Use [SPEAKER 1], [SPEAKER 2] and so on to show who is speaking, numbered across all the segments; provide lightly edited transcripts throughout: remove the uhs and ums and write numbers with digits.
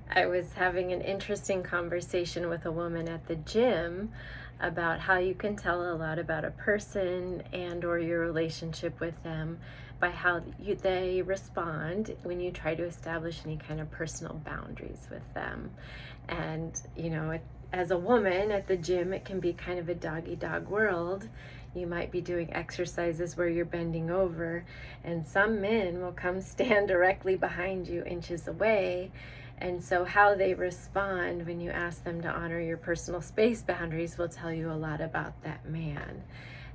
[SPEAKER 1] I was having an interesting conversation with a woman at the gym about how you can tell a lot about a person and or your relationship with them by how they respond when you try to establish any kind of personal boundaries with them. And, as a woman at the gym, it can be kind of a doggy dog world. You might be doing exercises where you're bending over, and some men will come stand directly behind you, inches away. And so, how they respond when you ask them to honor your personal space boundaries will tell you a lot about that man.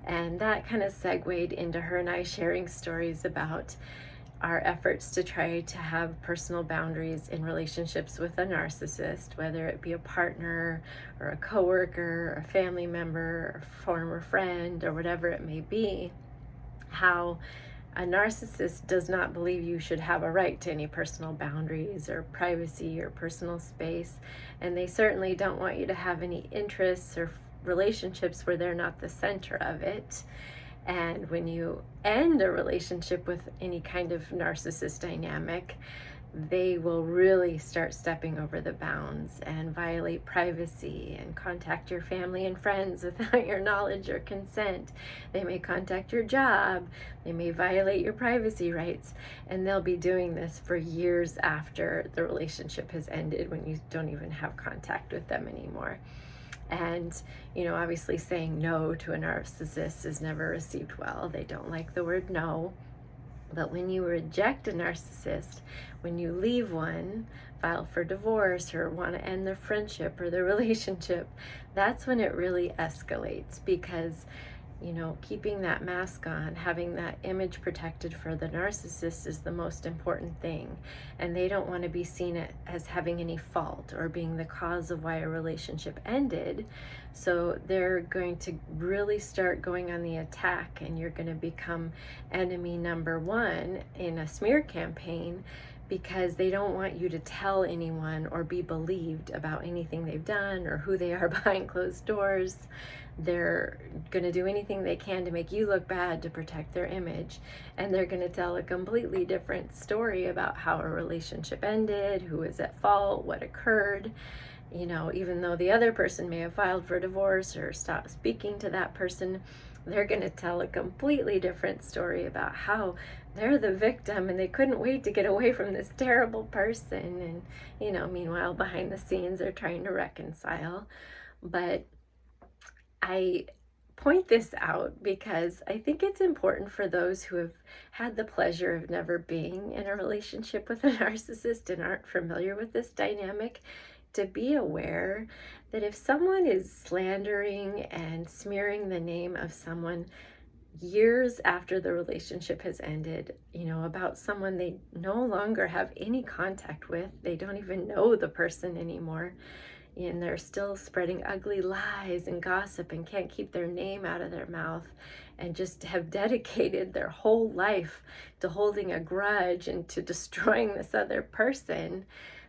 [SPEAKER 1] And that kind of segued into her and I sharing stories about our efforts to try to have personal boundaries in relationships with a narcissist, whether it be a partner or a coworker, or a family member, or former friend, or whatever it may be. How a narcissist does not believe you should have a right to any personal boundaries or privacy or personal space. And they certainly don't want you to have any interests or relationships where they're not the center of it. And when you end a relationship with any kind of narcissist dynamic, they will really start stepping over the bounds and violate privacy and contact your family and friends without your knowledge or consent. They may contact your job. They may violate your privacy rights. And they'll be doing this for years after the relationship has ended, when you don't even have contact with them anymore. And, obviously saying no to a narcissist is never received well. They don't like the word no. But when you reject a narcissist, when you leave one, file for divorce, or want to end their friendship or their relationship, that's when it really escalates. Because keeping that mask on, having that image protected for the narcissist is the most important thing. And they don't want to be seen as having any fault or being the cause of why a relationship ended. So they're going to really start going on the attack, and you're going to become enemy number one in a smear campaign, because they don't want you to tell anyone or be believed about anything they've done or who they are behind closed doors. They're going to do anything they can to make you look bad to protect their image. And they're going to tell a completely different story about how a relationship ended, who was at fault, what occurred. Even though the other person may have filed for divorce or stopped speaking to that person, they're going to tell a completely different story about how they're the victim and they couldn't wait to get away from this terrible person. And, meanwhile, behind the scenes, they're trying to reconcile. But I point this out because I think it's important for those who have had the pleasure of never being in a relationship with a narcissist and aren't familiar with this dynamic to be aware that if someone is slandering and smearing the name of someone years after the relationship has ended, about someone they no longer have any contact with, they don't even know the person anymore, and they're still spreading ugly lies and gossip and can't keep their name out of their mouth, and just have dedicated their whole life to holding a grudge and to destroying this other person,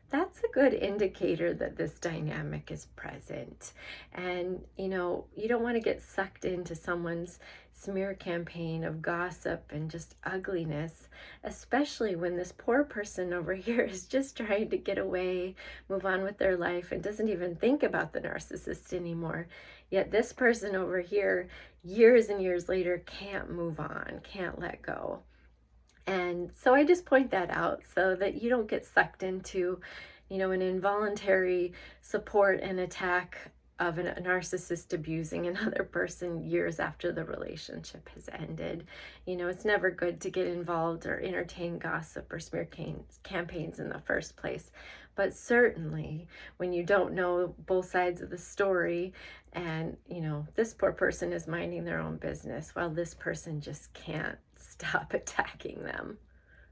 [SPEAKER 1] that's a good indicator that this dynamic is present. And, you don't want to get sucked into someone's smear campaign of gossip and just ugliness, especially when this poor person over here is just trying to get away, move on with their life, and doesn't even think about the narcissist anymore. Yet this person over here, years and years later, can't move on, can't let go. And so I just point that out so that you don't get sucked into, an involuntary support and attack of a narcissist abusing another person years after the relationship has ended. It's never good to get involved or entertain gossip or smear campaigns in the first place. But certainly when you don't know both sides of the story, and, this poor person is minding their own business while this person just can't stop attacking them.